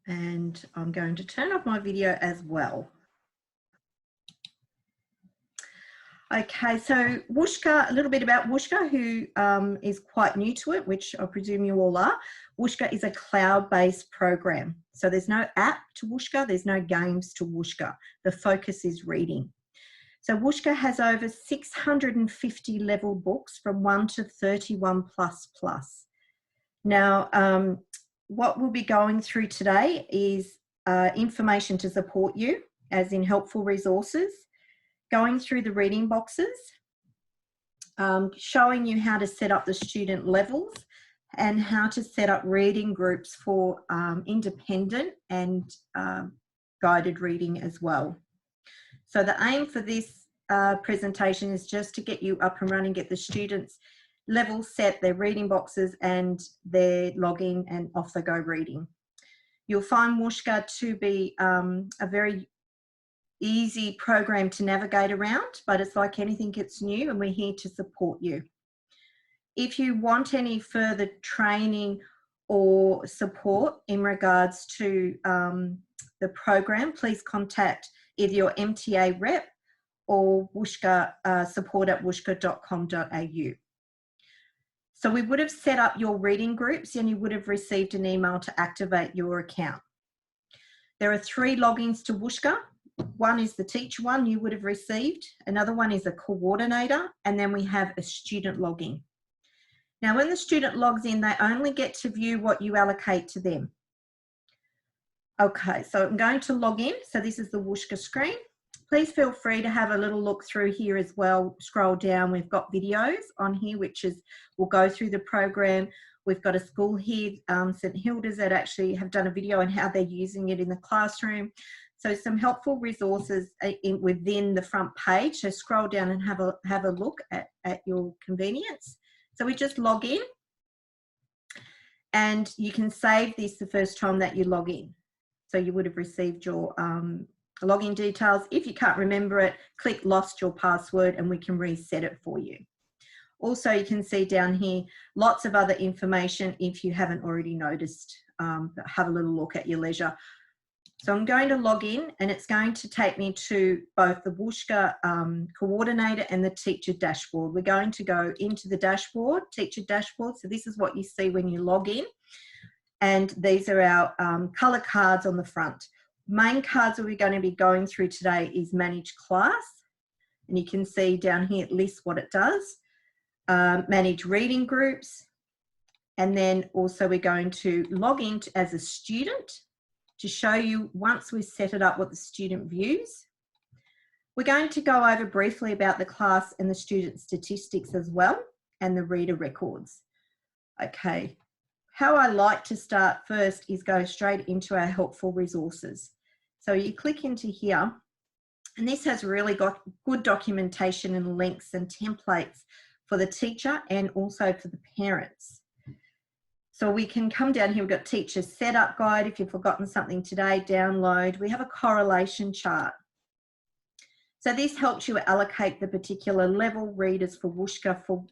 And I'm going to turn off my video as well. Okay, so Wushka, a little bit about Wushka, who is quite new to it, which I presume you all are. Wushka is a cloud-based program. So there's no app to Wushka, there's no games to Wushka. The focus is reading. So Wushka has over 650 level books from 1 to 31 plus. Now, what we'll be going through today is information to support you, as in helpful resources, going through the reading boxes, showing you how to set up the student levels and how to set up reading groups for independent and guided reading as well. So the aim for this presentation is just to get you up and running, get the students levels set, their reading boxes and their login and off they go reading. You'll find Wushka to be a very easy program to navigate around, but it's like anything, it's new and we're here to support you. If you want any further training or support in regards to the program, please contact either your MTA rep or Wushka, support at wushka.com.au. So we would have set up your reading groups and you would have received an email to activate your account. There are 3 logins to Wushka. One is the teacher one you would have received. Another one is a coordinator, and then we have a student login. Now, when the student logs in, they only get to view what you allocate to them. Okay, so I'm going to log in. So this is the Wushka screen. Please feel free to have a little look through here as well. Scroll down, we've got videos on here, which is, we'll go through the program. We've got a school here, St Hilda's, that actually have done a video on how they're using it in the classroom. So some helpful resources within the front page. So scroll down and have a look at your convenience. So we just log in and you can save this the first time that you log in. So you would have received your login details. If you can't remember it, click lost your password and we can reset it for you. Also, you can see down here lots of other information if you haven't already noticed. Have a little look at your leisure. So I'm going to log in and it's going to take me to both the Wushka coordinator and the teacher dashboard. We're going to go into the dashboard, teacher dashboard. So this is what you see when you log in. And these are our colour cards on the front. Main cards that we're going to be going through today is manage class. And you can see down here it lists what it does. Manage reading groups. And then also we're going to log in as a student to show you, once we've set it up, what the student views. We're going to go over briefly about the class and the student statistics as well, and the reader records. Okay, how I like to start first is go straight into our helpful resources. So you click into here, and this has really got good documentation and links and templates for the teacher and also for the parents. So we can come down here, we've got teacher setup guide. If you've forgotten something today, download. We have a correlation chart. So this helps you allocate the particular level readers for Wushka for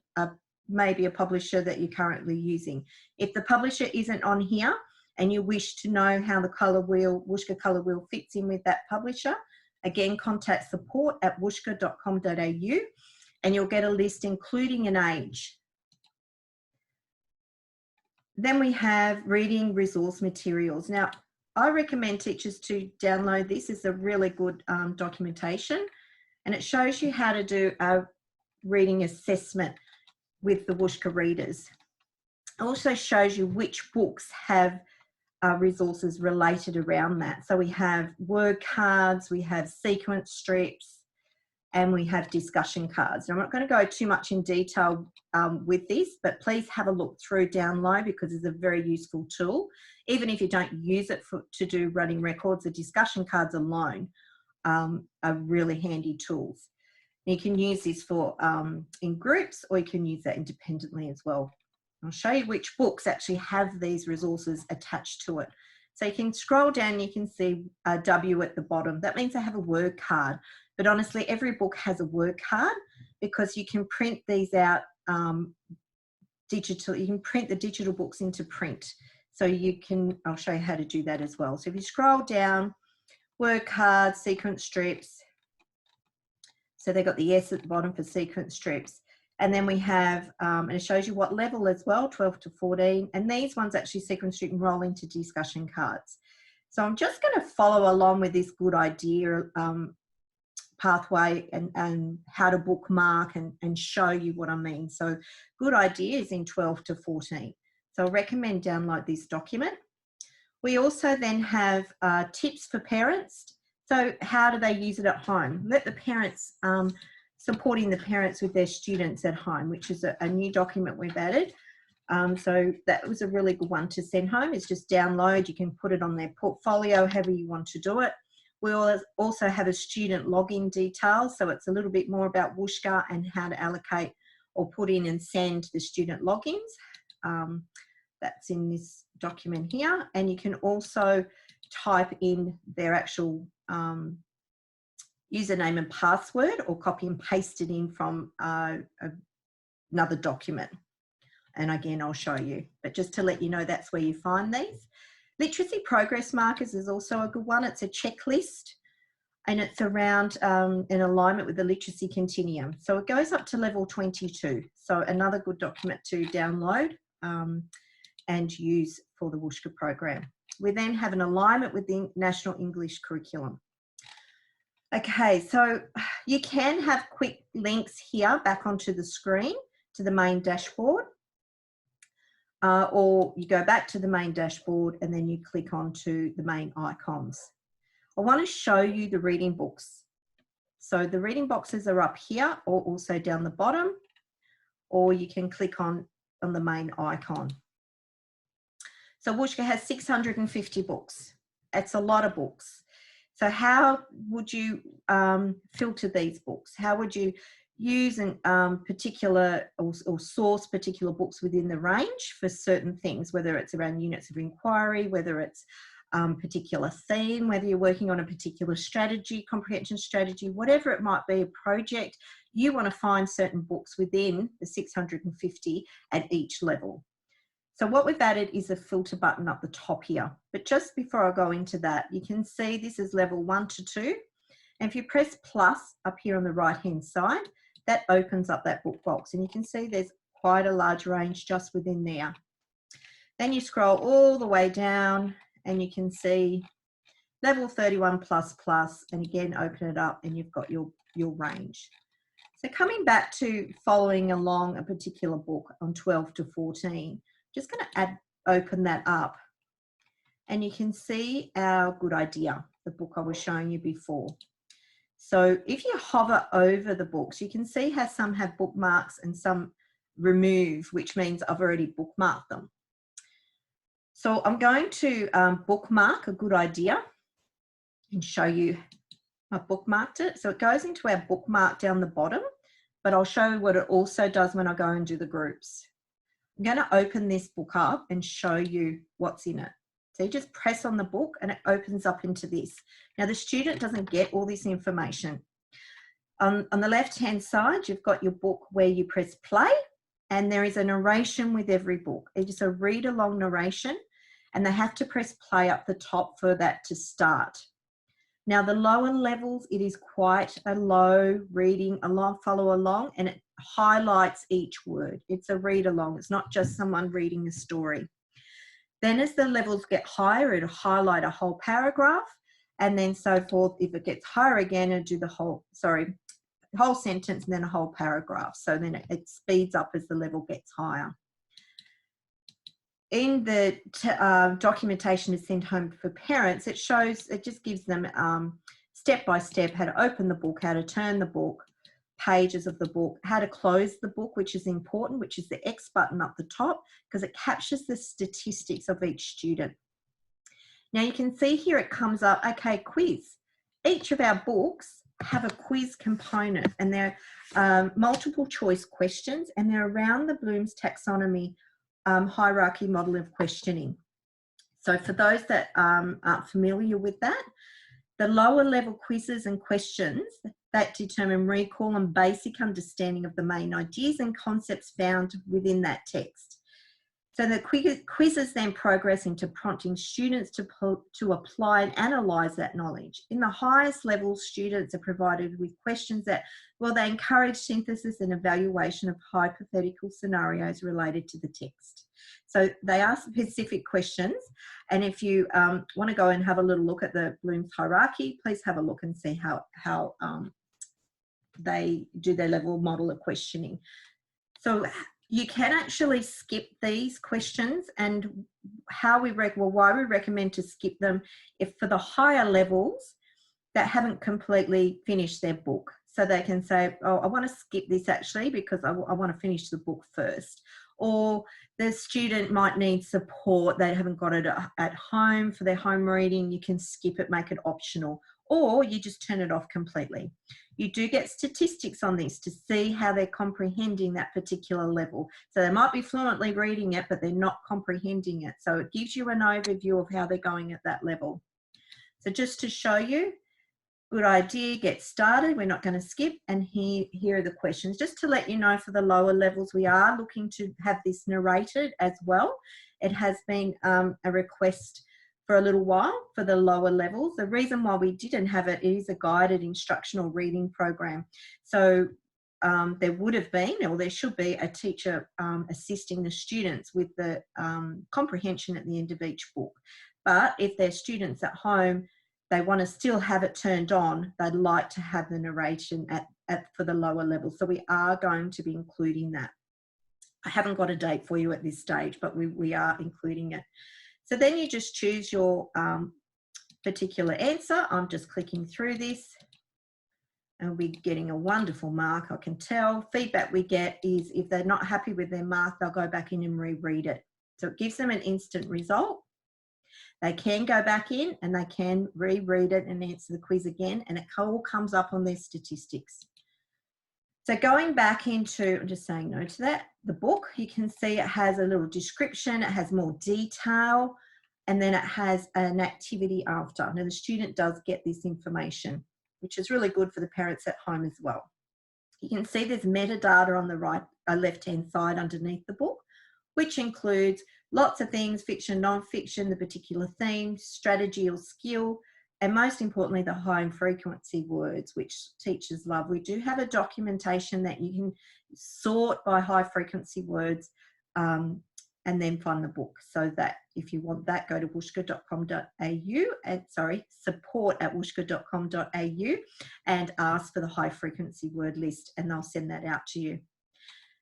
maybe a publisher that you're currently using. If the publisher isn't on here and you wish to know how the colour wheel, Wushka colour wheel fits in with that publisher, again, contact support at wushka.com.au and you'll get a list including an age. Then we have reading resource materials. Now, I recommend teachers to download this. It's a really good documentation, and it shows you how to do a reading assessment with the Wushka readers. It also shows you which books have resources related around that. So we have word cards, we have sequence strips, and we have discussion cards. Now, I'm not going to go too much in detail with this, but please have a look through, download, because it's a very useful tool. Even if you don't use it to do running records, the discussion cards alone are really handy tools. You can use this for in groups, or you can use that independently as well. I'll show you which books actually have these resources attached to it. So you can scroll down, you can see a W at the bottom. That means they have a word card. But honestly, every book has a word card because you can print these out digital. You can print the digital books into print. So you can, I'll show you how to do that as well. So if you scroll down, word cards, sequence strips. So they've got the S at the bottom for sequence strips. And then we have, and it shows you what level as well, 12 to 14. And these ones actually sequence strip and roll into discussion cards. So I'm just going to follow along with this good idea pathway and how to bookmark and show you what I mean. So good idea is in 12 to 14. So I recommend download this document. We also then have tips for parents. So how do they use it at home? Let the parents, supporting the parents with their students at home, which is a new document we've added. So that was a really good one to send home. It's just download. You can put it on their portfolio, however you want to do it. We also have a student login details. So it's a little bit more about Wushka and how to allocate or put in and send the student logins. That's in this document here. And you can also type in their actual username and password or copy and paste it in from another document. And again, I'll show you. But just to let you know, that's where you find these. Literacy progress markers is also a good one. It's a checklist and it's around in alignment with the literacy continuum. So it goes up to level 22. So another good document to download and use for the Wushka program. We then have an alignment with the National English Curriculum. Okay, so you can have quick links here back onto the screen to the main dashboard. Or you go back to the main dashboard and then you click onto the main icons. I want to show you the reading books. So the reading boxes are up here or also down the bottom, or you can click on the main icon. So Wushka has 650 books. It's a lot of books. So how would you filter these books? How would you use particular or source particular books within the range for certain things, whether it's around units of inquiry, whether it's particular theme, whether you're working on a particular strategy, comprehension strategy, whatever it might be, a project, you want to find certain books within the 650 at each level. So what we've added is a filter button up the top here. But just before I go into that, you can see this is level 1 to 2. And if you press plus up here on the right-hand side, that opens up that book box. And you can see there's quite a large range just within there. Then you scroll all the way down and you can see level 31 plus plus, and again, open it up and you've got your range. So coming back to following along a particular book on 12 to 14, just going to open that up and you can see our good idea, the book I was showing you before. So if you hover over the books, you can see how some have bookmarks and some remove, which means I've already bookmarked them. So I'm going to bookmark a good idea and show you I've bookmarked it. So it goes into our bookmark down the bottom, but I'll show you what it also does when I go and do the groups. I'm going to open this book up and show you what's in it. So you just press on the book and it opens up into this. Now the student doesn't get all this information. On the left-hand side, you've got your book where you press play and there is a narration with every book. It's a read-along narration and they have to press play up the top for that to start. Now the lower levels, it is quite a low reading along, follow along, and it highlights each word. It's a read along. It's not just someone reading a story. Then as the levels get higher, it'll highlight a whole paragraph and then so forth. If it gets higher again, it'll do the whole sentence and then a whole paragraph. So then it speeds up as the level gets higher. In the documentation is sent home for parents, it just gives them step by step how to open the book, how to turn the book, pages of the book, how to close the book, which is important, which is the X button up the top, because it captures the statistics of each student. Now you can see here it comes up, okay, quiz. Each of our books have a quiz component and they're multiple choice questions and they're around the Bloom's taxonomy hierarchy model of questioning. So for those that aren't familiar with that, the lower level quizzes and questions that determine recall and basic understanding of the main ideas and concepts found within that text. So the quizzes then progress into prompting students to apply and analyse that knowledge. In the highest levels, students are provided with questions that, well, they encourage synthesis and evaluation of hypothetical scenarios related to the text. So they ask specific questions, and if you want to go and have a little look at the Bloom's hierarchy, please have a look and see how they do their level model of questioning. So you can actually skip these questions, and why we recommend to skip them if for the higher levels that haven't completely finished their book. So they can say, oh, I want to skip this actually because I want to finish the book first. Or the student might need support, they haven't got it at home for their home reading, you can skip it, make it optional, or you just turn it off completely. You do get statistics on this to see how they're comprehending that particular level. So they might be fluently reading it, but they're not comprehending it. So it gives you an overview of how they're going at that level. So just to show you, good idea, get started. We're not going to skip, and here are the questions. Just to let you know, for the lower levels, we are looking to have this narrated as well. It has been a request for a little while for the lower levels. The reason why we didn't have it is a guided instructional reading program. So there would have been, or there should be, a teacher assisting the students with the comprehension at the end of each book. But if their students at home, they want to still have it turned on, they'd like to have the narration for the lower level. So we are going to be including that. I haven't got a date for you at this stage, but we are including it. So then you just choose your particular answer. I'm just clicking through this, and we'll be getting a wonderful mark, I can tell. Feedback we get is if they're not happy with their mark, they'll go back in and reread it. So it gives them an instant result. They can go back in and they can reread it and answer the quiz again, and it all comes up on their statistics. So going back into, I'm just saying no to that, the book, you can see it has a little description, it has more detail, and then it has an activity after. Now the student does get this information, which is really good for the parents at home as well. You can see there's metadata on the left-hand side underneath the book, which includes lots of things, fiction, non-fiction, the particular theme, strategy or skill, and most importantly, the high and frequency words, which teachers love. We do have a documentation that you can sort by high frequency words and then find the book. So that if you want that, go to wushka.com.au and support@wushka.com.au and ask for the high frequency word list, and they'll send that out to you.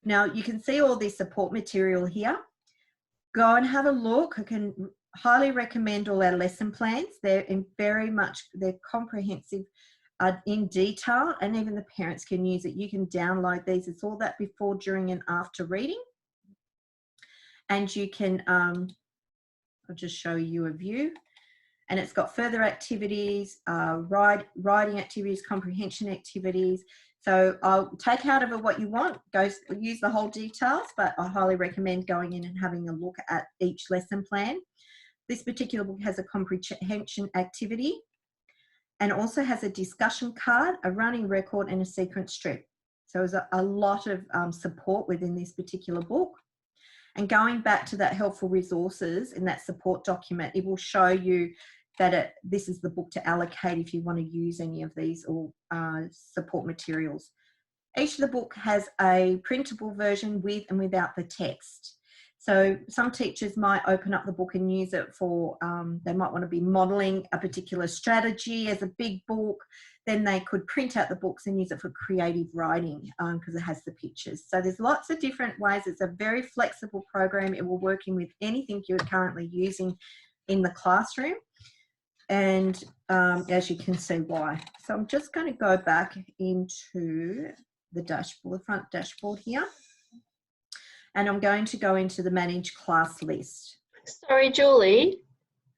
Now you can see all this support material here. Go and have a look. I can highly recommend all our lesson plans. They're they're comprehensive in detail, and even the parents can use it. You can download these. It's all that before, during and after reading. And you can, I'll just show you a view. And it's got further activities, writing activities, comprehension activities. So I'll take out of it what you want, use the whole details, but I highly recommend going in and having a look at each lesson plan. This particular book has a comprehension activity and also has a discussion card, a running record, and a sequence strip. So there's a lot of support within this particular book. And going back to that helpful resources in that support document, it will show you that this is the book to allocate if you want to use any of these or support materials. Each of the book has a printable version with and without the text. So some teachers might open up the book and use it for, they might want to be modelling a particular strategy as a big book. Then they could print out the books and use it for creative writing because it has the pictures. So there's lots of different ways. It's a very flexible program. It will work in with anything you're currently using in the classroom. And as you can see why. So I'm just going to go back into the dashboard, the front dashboard here. And I'm going to go into the managed class list. Sorry, Julie.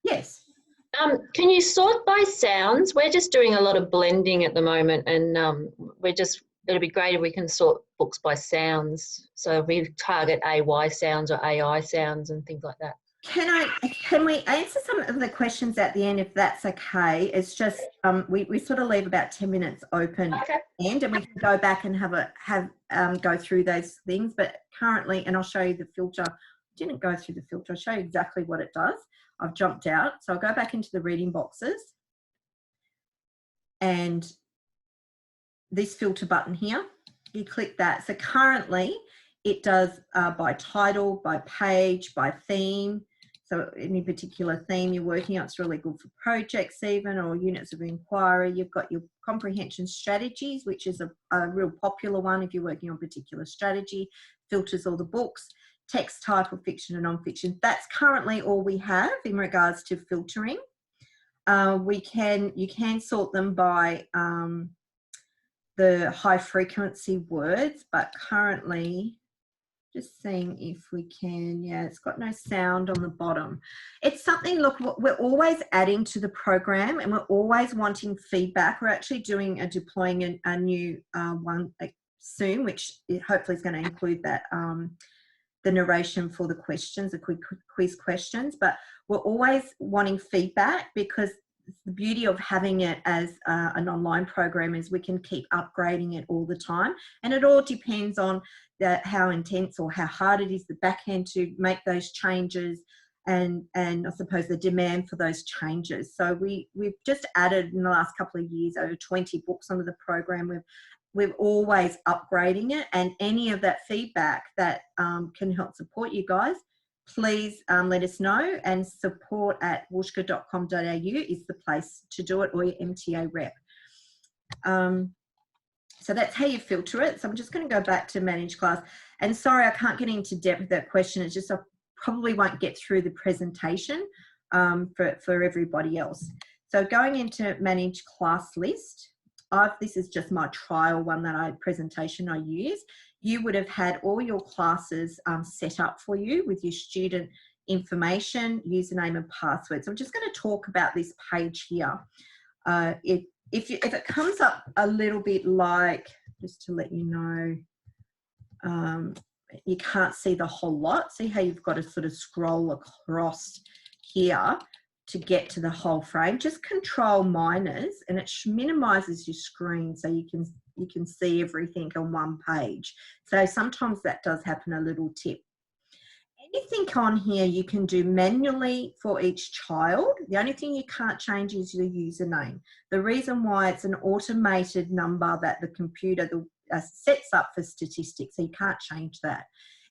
Yes. Can you sort by sounds? We're just doing a lot of blending at the moment, and it'll be great if we can sort books by sounds. So if we target AY sounds or AI sounds and things like that. Can we answer some of the questions at the end, if that's okay? It's just we sort of leave about 10 minutes open, okay, and we can go back and go through those things. But currently, and I'll show you the filter didn't go through the filter. I'll show you exactly what it does. I've jumped out. So I'll go back into the reading boxes. And this filter button here, you click that. So currently it does by title, by page, by theme. So any particular theme you're working on, it's really good for projects even, or units of inquiry. You've got your comprehension strategies, which is a real popular one if you're working on particular strategy, filters all the books, text type of fiction and non-fiction. That's currently all we have in regards to filtering. You can sort them by the high frequency words, but currently just seeing if we can, yeah, it's got no sound on the bottom. It's something, look, we're always adding to the program and we're always wanting feedback. We're actually deploying a new one soon, which hopefully is going to include that, the narration for the questions, the quiz questions, but we're always wanting feedback because the beauty of having it as an online program is we can keep upgrading it all the time, and it all depends on how intense or how hard it is the back end to make those changes, and I suppose the demand for those changes. So we've just added in the last couple of years over 20 books onto the program. We're always upgrading it, and any of that feedback that can help support you guys, please let us know, and support@wushka.com.au is the place to do it, or your MTA rep. So that's how you filter it. So I'm just going to go back to manage class, and sorry I can't get into depth with that question. It's just I probably won't get through the presentation for everybody else. So going into manage class list, this is just my trial one presentation I use. You would have had all your classes set up for you with your student information, username and password. So I'm just going to talk about this page here. If it comes up a little bit like, just to let you know, you can't see the whole lot. See how you've got to sort of scroll across here to get to the whole frame. Just control minus, and it minimizes your screen so you can see everything on one page. So sometimes that does happen. A little tip. Anything on here you can do manually for each child. The only thing you can't change is your username. The reason why, it's an automated number that the computer sets up for statistics, so you can't change that.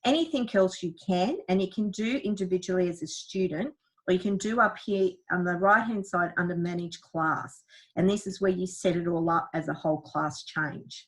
Anything else you can, and you can do individually as a student, or you can do up here on the right hand side under manage class, and this is where you set it all up as a whole class change.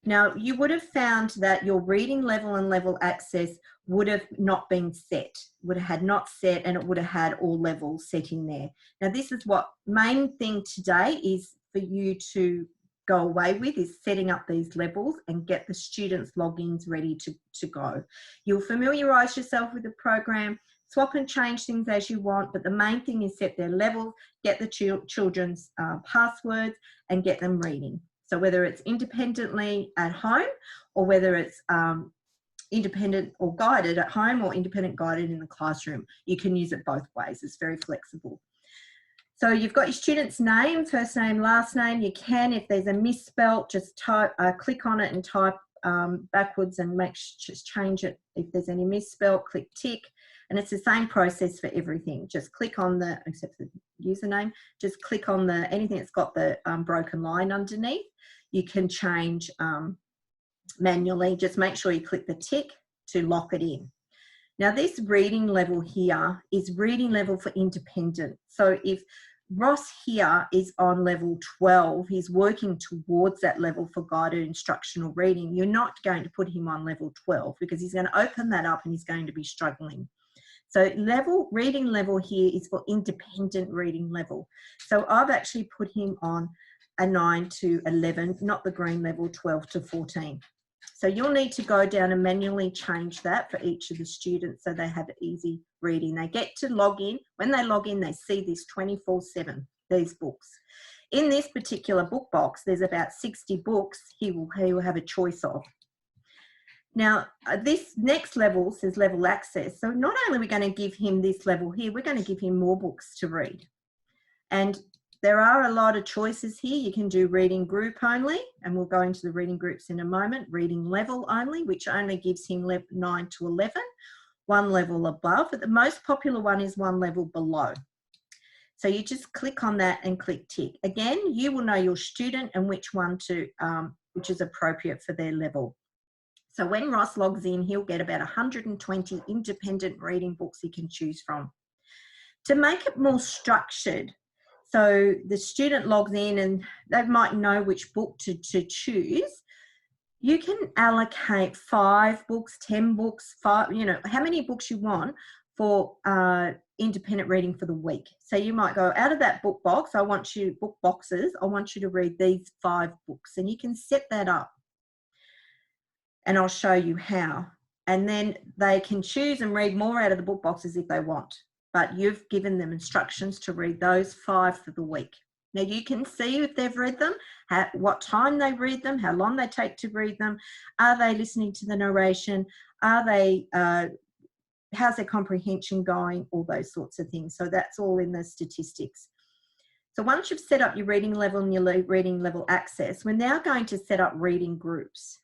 Now you would have found that your reading level and level access would have not been set, would have had not set, and it would have had all levels set in there. Now this is what main thing today is for you to go away with, is setting up these levels and get the students' logins ready to go. You'll familiarise yourself with the program, swap and change things as you want, but the main thing is set their levels, get the children's passwords, and get them reading. So whether it's independently at home, or whether it's independent or guided at home, or independent guided in the classroom, you can use it both ways. It's very flexible. So you've got your student's name, first name, last name. You can, if there's a misspelt, just click on it and type backwards and just change it. If there's any misspelt, click tick. And it's the same process for everything. Just click on except the username, just click on anything that's got the broken line underneath. You can change manually. Just make sure you click the tick to lock it in. Now this reading level here is reading level for independent. So if Ross here is on level 12, he's working towards that level for guided instructional reading. You're not going to put him on level 12 because he's going to open that up and he's going to be struggling. So reading level here is for independent reading level. So I've actually put him on a 9 to 11, not the green level, 12 to 14. So you'll need to go down and manually change that for each of the students so they have easy reading. They get to log in. When they log in, they see this 24/7, these books. In this particular book box, there's about 60 books he will have a choice of. Now, this next level says level access. So not only are we going to give him this level here, we're going to give him more books to read. And there are a lot of choices here. You can do reading group only, and we'll go into the reading groups in a moment. Reading level only, which only gives him 9 to 11. one level above, but the most popular one is one level below. So you just click on that and click tick. Again, you will know your student and which one to, which is appropriate for their level. So when Ross logs in, he'll get about 120 independent reading books he can choose from. To make it more structured, so the student logs in and they might know which book to choose, you can allocate 5 books, 10 books, 5, you know, how many books you want for independent reading for the week. So you might go, out of that book box, book boxes, I want you to read these 5 books, and you can set that up. And I'll show you how. And then they can choose and read more out of the book boxes if they want. But you've given them instructions to read those 5 for the week. Now you can see if they've read them, what time they read them, how long they take to read them. Are they listening to the narration? Are they, how's their comprehension going? All those sorts of things. So that's all in the statistics. So once you've set up your reading level and your reading level access, we're now going to set up reading groups.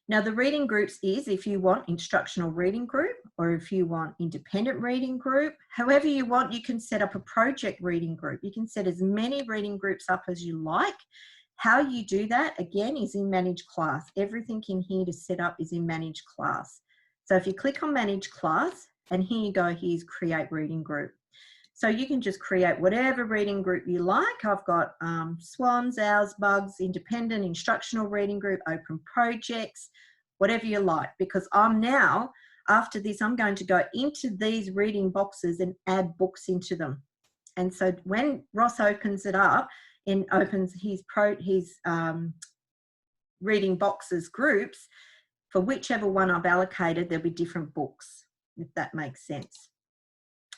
Now the reading groups is if you want instructional reading group, or if you want independent reading group, however you want, you can set up a project reading group. You can set as many reading groups up as you like. How you do that, again, is in Manage Class. Everything in here to set up is in Manage Class. So if you click on Manage Class, and here you go, here's Create Reading Group. So you can just create whatever reading group you like. I've got Swans, Owls, Bugs, Independent, Instructional Reading Group, Open Projects, whatever you like, because I'm now, after this, I'm going to go into these reading boxes and add books into them. And so when Ross opens it up and opens his reading boxes groups, for whichever one I've allocated, there'll be different books, if that makes sense.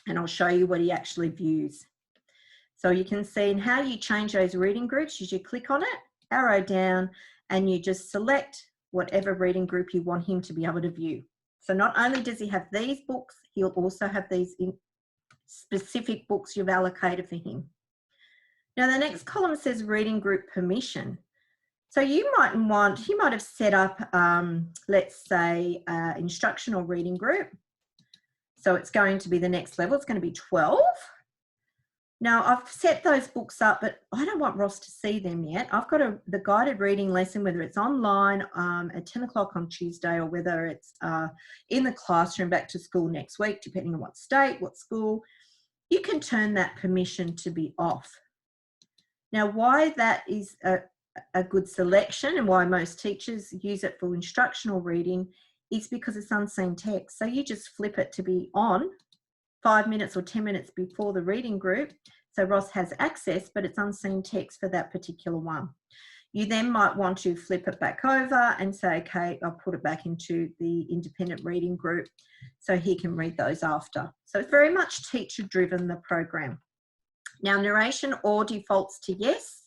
And I'll show you what he actually views. So you can see in how you change those reading groups is you click on it, arrow down, and you just select whatever reading group you want him to be able to view. So not only does he have these books, he'll also have these specific books you've allocated for him. Now the next column says reading group permission. So you might have set up, let's say, instructional reading group. So it's going to be the next level. It's going to be 12. Now I've set those books up, but I don't want Ross to see them yet. I've got the guided reading lesson, whether it's online at 10 o'clock on Tuesday, or whether it's in the classroom back to school next week, depending on what state, what school. You can turn that permission to be off. Now why that is a good selection and why most teachers use it for instructional reading is because it's unseen text. So you just flip it to be on 5 minutes or 10 minutes before the reading group. So Ross has access, but it's unseen text for that particular one. You then might want to flip it back over and say, okay, I'll put it back into the independent reading group so he can read those after. So it's very much teacher driven, the program. Now narration all defaults to yes,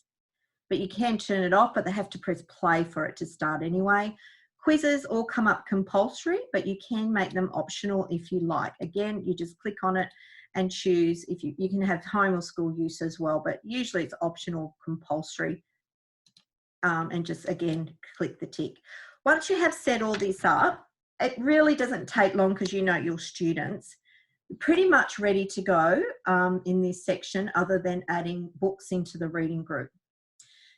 but you can turn it off, but they have to press play for it to start anyway. Quizzes all come up compulsory, but you can make them optional if you like. Again, you just click on it and choose. If you can have home or school use as well, but usually it's optional, compulsory, and just again click the tick. Once you have set all this up, it really doesn't take long because you know your students. You're pretty much ready to go in this section, other than adding books into the reading group.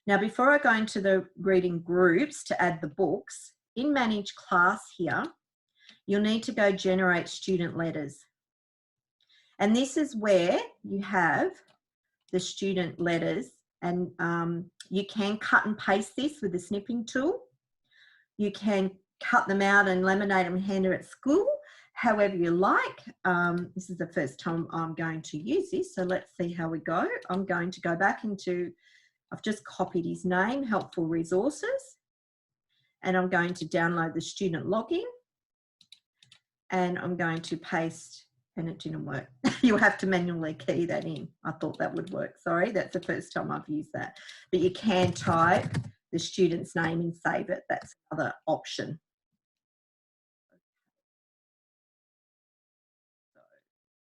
Now, before I go into the reading groups to add the books, in Manage Class here, you'll need to go Generate Student Letters. And this is where you have the student letters, and you can cut and paste this with the snipping tool. You can cut them out and laminate them and hand them at school, however you like. This is the first time I'm going to use this, so let's see how we go. I'm going to go back into, I've just copied his name, Helpful Resources, and I'm going to download the student login, and I'm going to paste, and it didn't work. You'll have to manually key that in. I thought that would work. Sorry, that's the first time I've used that. But you can type the student's name and save it. That's another option. So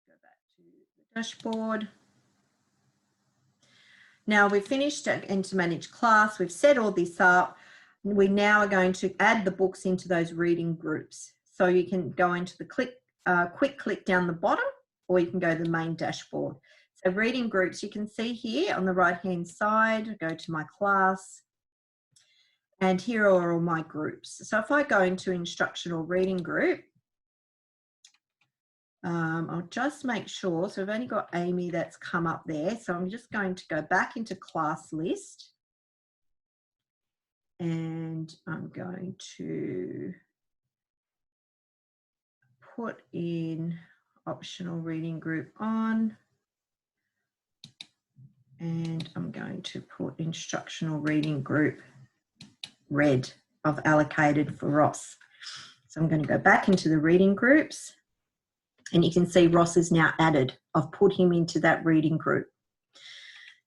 go back to the dashboard. Now we've finished and to Manage Class. We've set all this up. We now are going to add the books into those reading groups. So you can go into the quick click down the bottom, or you can go to the main dashboard. So reading groups, you can see here on the right-hand side, go to my class, and here are all my groups. So if I go into instructional reading group, I'll just make sure, so I've only got Amy that's come up there. So I'm just going to go back into class list, and I'm going to put in optional reading group on, and I'm going to put instructional reading group red. I've allocated for Ross. So I'm going to go back into the reading groups, and you can see Ross is now added. I've put him into that reading group.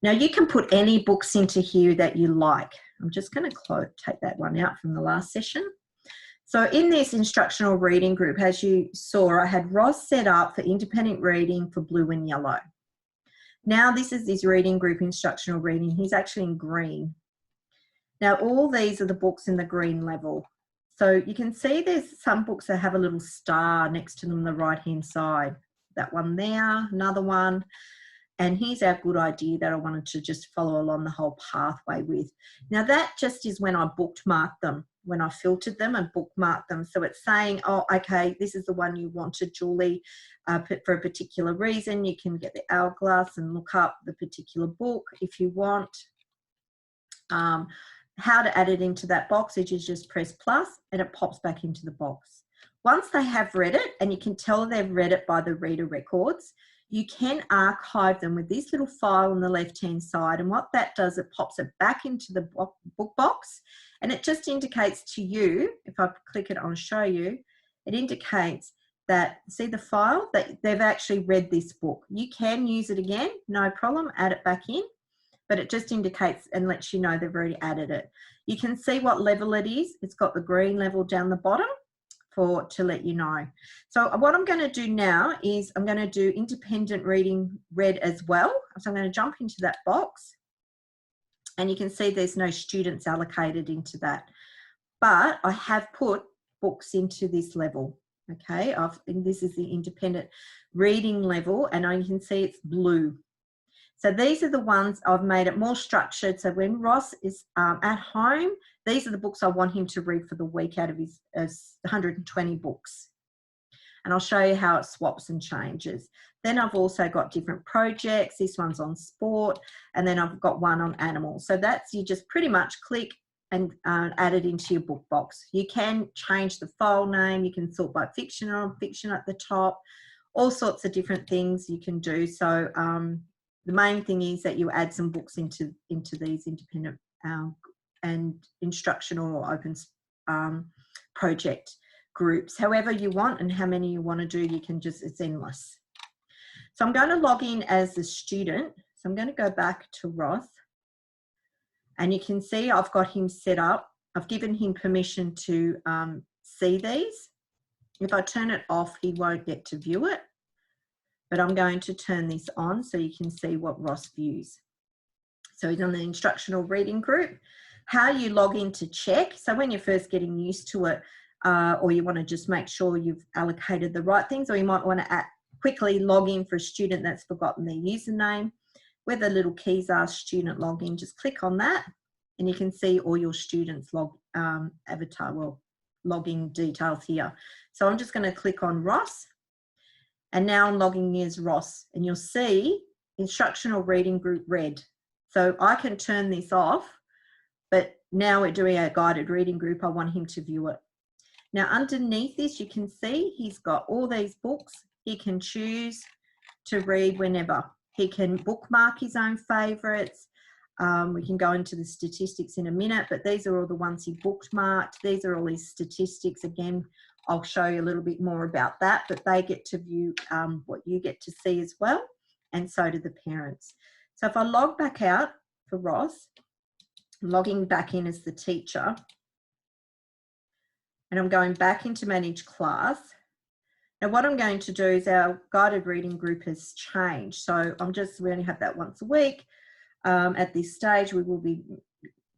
Now you can put any books into here that you like. I'm just going to take that one out from the last session. So in this instructional reading group, as you saw, I had Ross set up for independent reading for blue and yellow. Now this is this reading group, instructional reading. He's actually in green. Now all these are the books in the green level. So you can see there's some books that have a little star next to them on the right-hand side. That one there, another one. And here's our good idea that I wanted to just follow along the whole pathway with. Now that just is when I bookmarked them, when I filtered them and bookmarked them. So it's saying, oh, okay, this is the one you wanted, Julie, for a particular reason. You can get the hourglass and look up the particular book if you want. How to add it into that box is you just press plus and it pops back into the box. Once they have read it, and you can tell they've read it by the reader records, you can archive them with this little file on the left-hand side. And what that does, it pops it back into the book box, and it just indicates to you, if I click it, I'll show you, it indicates that, see the file, that they've actually read this book. You can use it again, no problem, add it back in, but it just indicates and lets you know they've already added it. You can see what level it is. It's got the green level down the bottom to let you know. So what I'm going to do now is I'm going to do independent reading red as well. So I'm going to jump into that box, and you can see there's no students allocated into that, but I have put books into this level. Okay, and this is the independent reading level, and you can see it's blue. So these are the ones I've made it more structured. So when Ross is at home, these are the books I want him to read for the week out of his 120 books. And I'll show you how it swaps and changes. Then I've also got different projects. This one's on sport, and then I've got one on animals. So that's, you just pretty much click and add it into your book box. You can change the file name. You can sort by fiction or fiction at the top. All sorts of different things you can do. So the main thing is that you add some books into these independent and instructional or open project groups. However you want and how many you want to do, you can just, it's endless. So I'm going to log in as a student. So I'm going to go back to Ross, and you can see I've got him set up. I've given him permission to see these. If I turn it off, he won't get to view it. But I'm going to turn this on so you can see what Ross views. So he's on the instructional reading group. How you log in to check. So when you're first getting used to it, or you want to just make sure you've allocated the right things, or you might want to quickly log in for a student that's forgotten their username. Where the little keys are, student login, just click on that, and you can see all your students' login details here. So I'm just going to click on Ross. And now I'm logging in as Ross, and you'll see instructional reading group red. So I can turn this off, but now we're doing our guided reading group. I want him to view it. Now underneath this, you can see he's got all these books. He can choose to read whenever. He can bookmark his own favorites. We can go into the statistics in a minute, but these are all the ones he bookmarked. These are all his statistics. Again, I'll show you a little bit more about that, but they get to view what you get to see as well, and so do the parents. So if I log back out for Ross, I'm logging back in as the teacher, and I'm going back into manage class. Now what I'm going to do is our guided reading group has changed. So we only have that once a week. At this stage, we will be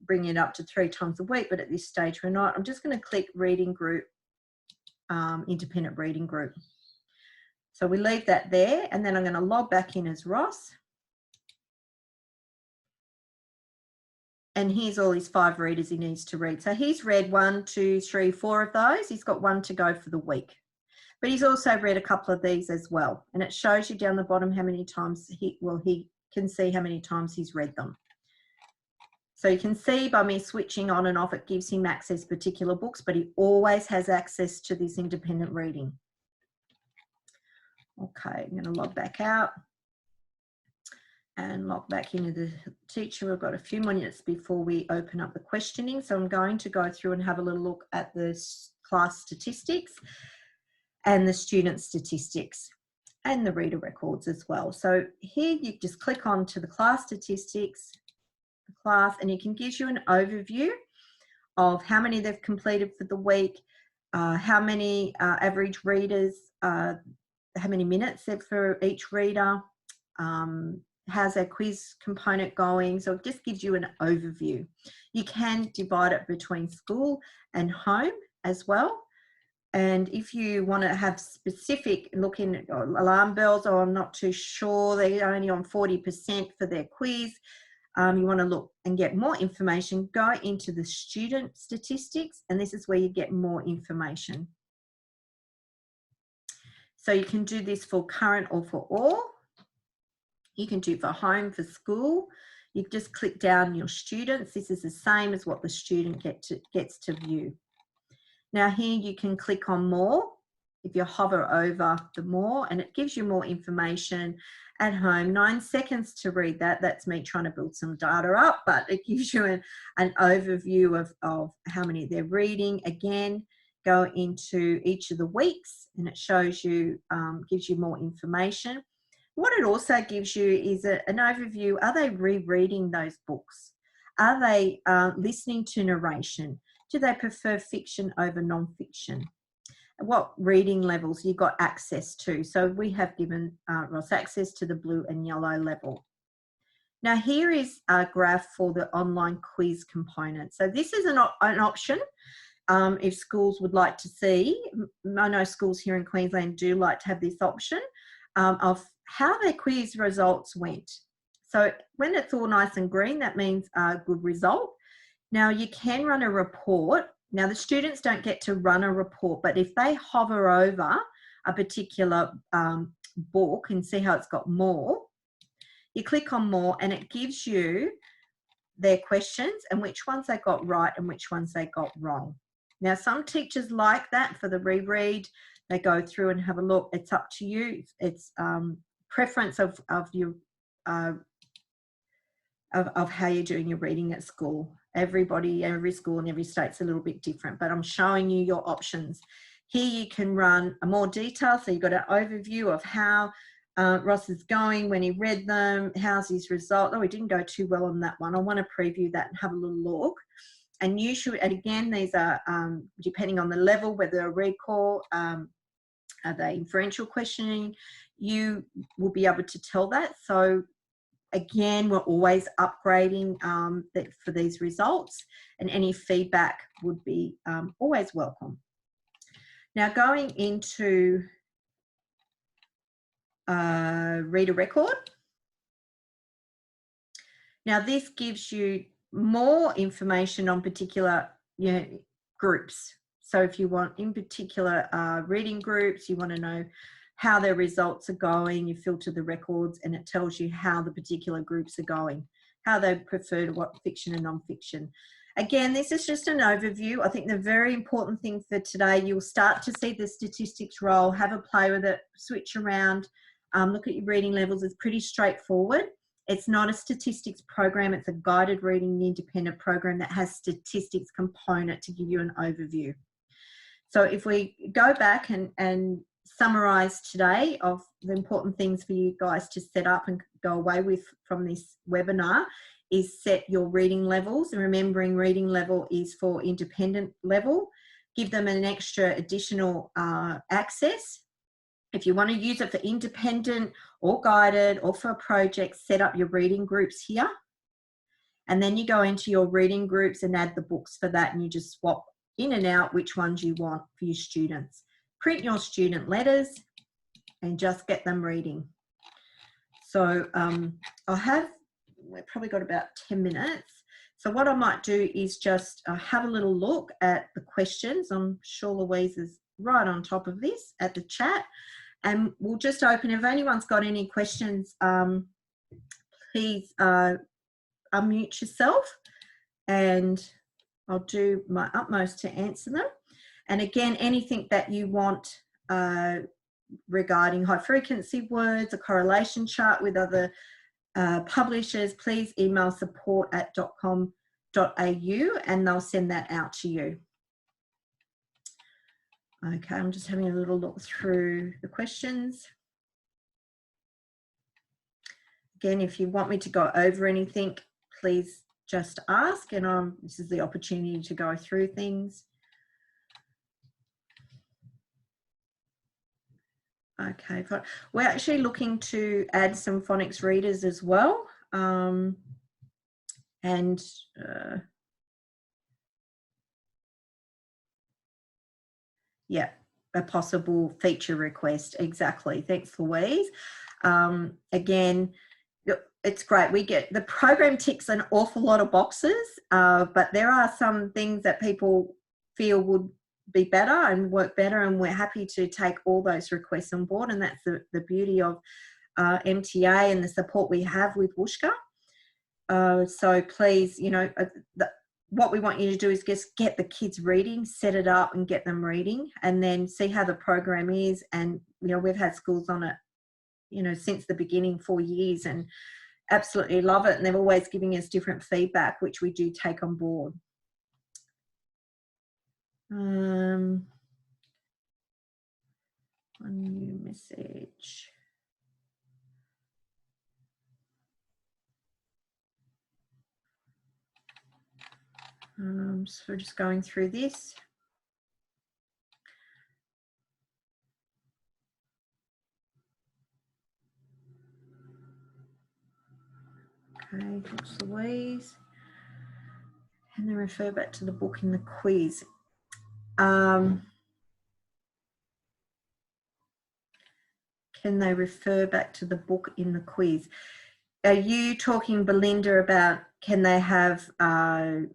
bringing it up to 3 times a week, but at this stage we're not. I'm just going to click reading group independent reading group. So we leave that there, and then I'm going to log back in as Ross. And here's all his 5 readers he needs to read. So he's read 1, 2, 3, 4 of those. He's got 1 to go for the week. But he's also read a couple of these as well. And it shows you down the bottom how many times he can see how many times he's read them. So you can see by me switching on and off, it gives him access to particular books, but he always has access to this independent reading. Okay, I'm going to log back out and log back into the teacher. We've got a few minutes before we open up the questioning. So I'm going to go through and have a little look at the class statistics and the student statistics and the reader records as well. So here you just click on to the class statistics, the class, and it can give you an overview of how many they've completed for the week, how many average readers, how many minutes they've for each reader, how's their quiz component going. So it just gives you an overview. You can divide it between school and home as well. And if you want to have specific looking at alarm bells, or I'm not too sure, they're only on 40% for their quiz, you want to look and get more information, go into the student statistics, and this is where you get more information. So you can do this for current or for all. You can do for home, for school. You just click down your students. This is the same as what the student gets to view. Now here you can click on more if you hover over the more, and it gives you more information at home. 9 seconds to read that. That's me trying to build some data up, but it gives you an overview of how many they're reading. Again, go into each of the weeks and it shows you, gives you more information. What it also gives you is an overview. Are they rereading those books? Are they listening to narration? Do they prefer fiction over non-fiction? What reading levels you got access to? So we have given Ross access to the blue and yellow level. Now here is a graph for the online quiz component. So this is an option if schools would like to see. I know schools here in Queensland do like to have this option of how their quiz results went. So when it's all nice and green, that means a good result. Now you can run a report. Now the students don't get to run a report, but if they hover over a particular book and see how it's got more, you click on more and it gives you their questions and which ones they got right and which ones they got wrong. Now some teachers like that for the reread. They go through and have a look. It's up to you. It's preference of your of how you're doing your reading at school. Every school and every state's a little bit different, but I'm showing you your options. Here you can run a more detail, so you've got an overview of how Ross is going when he read them, how's his result. Oh, he didn't go too well on that one. I want to preview that and have a little look. And you should, and again, these are depending on the level, whether a recall, are they inferential questioning, you will be able to tell that. So again, we're always upgrading for these results, and any feedback would be always welcome. Now going into reader record. Now this gives you more information on particular groups. So if you want in particular reading groups, you want to know how their results are going, you filter the records and it tells you how the particular groups are going, how they prefer to what fiction and non-fiction. Again, this is just an overview. I think the very important thing for today, you'll start to see the statistics roll, have a play with it, switch around, look at your reading levels. It's pretty straightforward. It's not a statistics program, it's a guided reading independent program that has statistics component to give you an overview. So if we go back and summarize today of the important things for you guys to set up and go away with from this webinar is set your reading levels, and remembering reading level is for independent level. Give them an extra additional access. If you want to use it for independent or guided or for a project, set up your reading groups here. And then you go into your reading groups and add the books for that, and you just swap in and out which ones you want for your students. print your student letters and just get them reading. So we've probably got about 10 minutes. So what I might do is just have a little look at the questions. I'm sure Louise is right on top of this at the chat. And we'll just open, if anyone's got any questions, please unmute yourself and I'll do my utmost to answer them. And again, anything that you want regarding high frequency words, a correlation chart with other publishers, please email support@.com.au and they'll send that out to you. Okay, I'm just having a little look through the questions. Again, if you want me to go over anything, please just ask, and this is the opportunity to go through things. Okay, we're actually looking to add some phonics readers as well. Yeah, a possible feature request. Exactly. Thanks, Louise. Again, it's great. The program ticks an awful lot of boxes, but there are some things that people feel would be better and work better, and we're happy to take all those requests on board, and that's the beauty of MTA and the support we have with Wushka. So please, what we want you to do is just get the kids reading, set it up and get them reading, and then see how the program is. And we've had schools on it since the beginning, 4 years, and absolutely love it, and they're always giving us different feedback, which we do take on board. One new message. So we're just going through this. Okay, thanks, Louise. And then refer back to the book in the quiz. Can they refer back to the book in the quiz? Are you talking, Belinda, about can they have go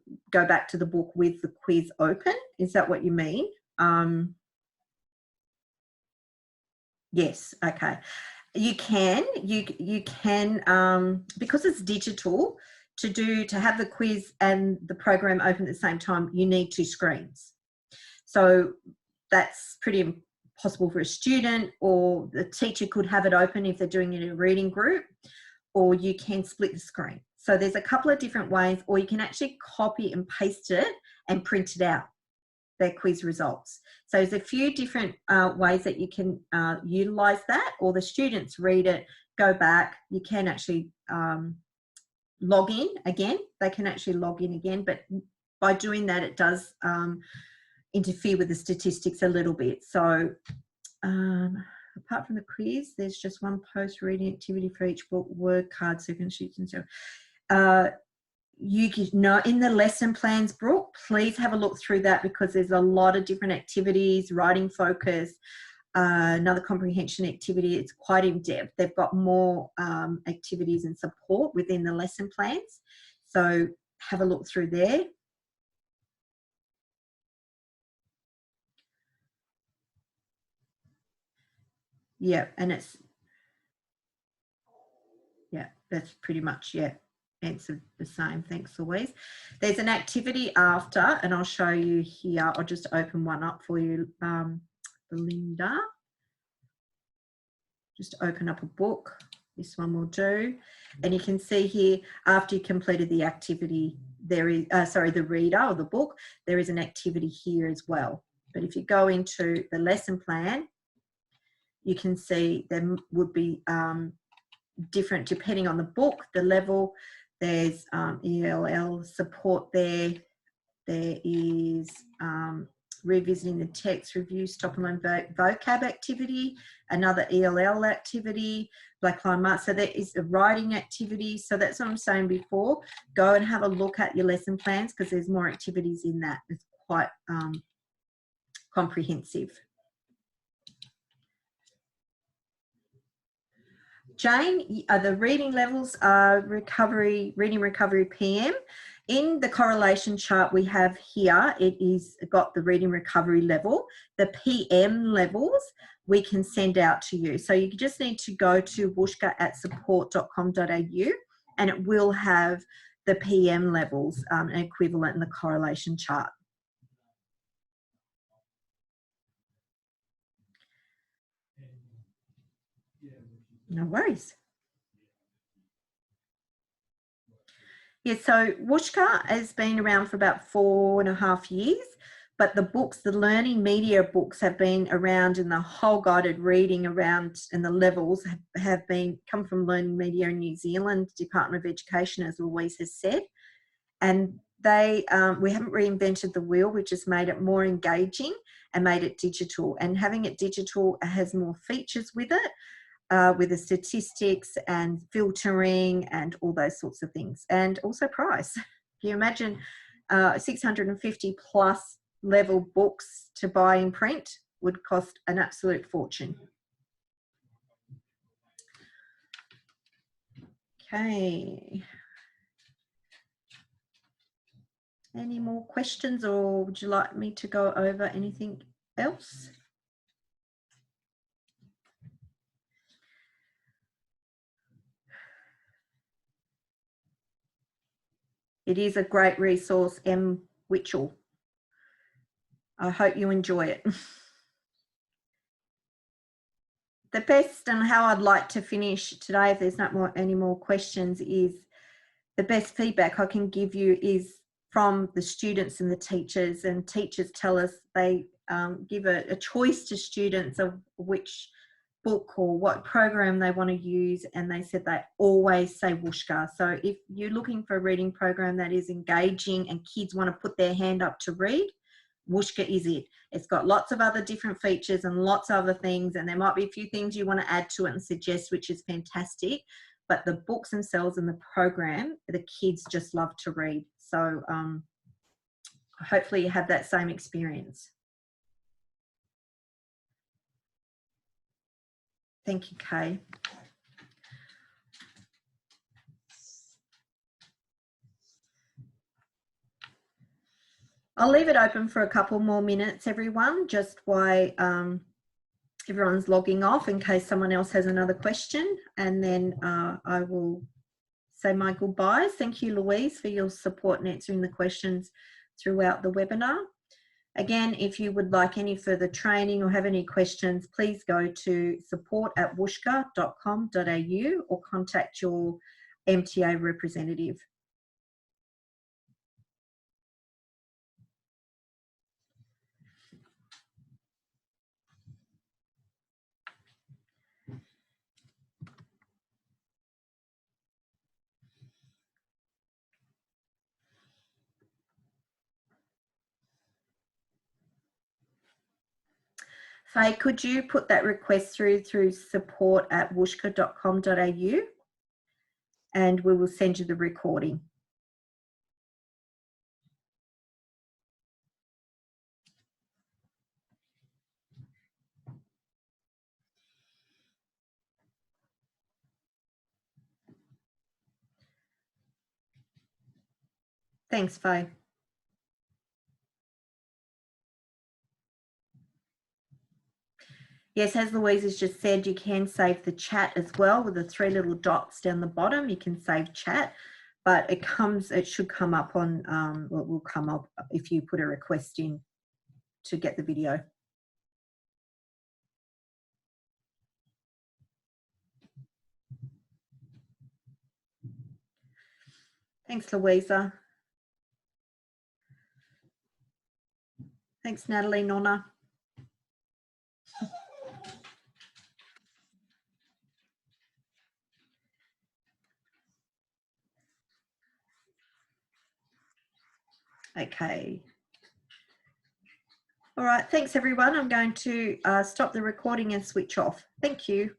back to the book with the quiz open? Is that what you mean? Yes. Okay. You can. You can because it's digital. To have the quiz and the program open at the same time, you need 2 screens. So that's pretty impossible for a student, or the teacher could have it open if they're doing it in a reading group, or you can split the screen. So there's a couple of different ways, or you can actually copy and paste it and print it out, their quiz results. So there's a few different ways that you can utilize that, or the students read it, go back. You can actually log in again. They can actually log in again, but by doing that, it does interfere with the statistics a little bit. So apart from the quiz, there's just one post-reading activity for each book, word card, second sheets, and so you know, in the lesson plans, Brooke, please have a look through that, because there's a lot of different activities, writing focus, another comprehension activity. It's quite in depth. They've got more activities and support within the lesson plans. So have a look through there. Yeah, and it's, yeah, that's pretty much, yeah, answered the same. Thanks, Louise. There's an activity after, and I'll show you here. I'll just open one up for you, Belinda. Just open up a book. This one will do. And you can see here, after you completed the activity, there is, the reader or the book, there is an activity here as well. But if you go into the lesson plan, you can see there would be different, depending on the book, the level. There's ELL support there. There is revisiting the text, review, stop and learn vocab activity, another ELL activity, black line mark. So there is a writing activity. So that's what I'm saying before. Go and have a look at your lesson plans, because there's more activities in that. It's quite comprehensive. Jane, the reading levels are reading recovery PM. In the correlation chart we have here, it is got the reading recovery level. The PM levels we can send out to you. So you just need to go to wushka@support.com.au and it will have the PM levels equivalent in the correlation chart. No worries. Yeah, so Wushka has been around for about 4.5 years, but the books, the learning media books have been around, and the whole guided reading around and the levels have come from Learning Media in New Zealand, Department of Education, as Louise has said. And we haven't reinvented the wheel, we just made it more engaging and made it digital. And having it digital has more features with it. With the statistics and filtering and all those sorts of things, and also price. Can you imagine 650 plus level books to buy in print would cost an absolute fortune. Okay. Any more questions, or would you like me to go over anything else? It is a great resource, M. Witchell. I hope you enjoy it. The best, and how I'd like to finish today, if there's not any more questions, is the best feedback I can give you is from the students and the teachers. And teachers tell us they give a choice to students of which book or what program they want to use, and they said they always say Wushka. So if you're looking for a reading program that is engaging and kids want to put their hand up to read, Wushka is it. It's got lots of other different features and lots of other things, and there might be a few things you want to add to it and suggest, which is fantastic, but the books themselves and the program, the kids just love to read. So hopefully you have that same experience. Thank you, Kay. I'll leave it open for a couple more minutes, everyone, just while everyone's logging off in case someone else has another question, and then I will say my goodbyes. Thank you, Louise, for your support in answering the questions throughout the webinar. Again, if you would like any further training or have any questions, please go to support@wushka.com.au or contact your MTA representative. Faye, could you put that request through support@wushka.com.au and we will send you the recording. Thanks, Faye. Yes, as Louise has just said, you can save the chat as well with the 3 little dots down the bottom. You can save chat, but it should come up on, well, it will come up if you put a request in to get the video. Thanks, Louisa. Thanks, Natalie, Nonna. Okay. All right, thanks everyone. I'm going to stop the recording and switch off. Thank you.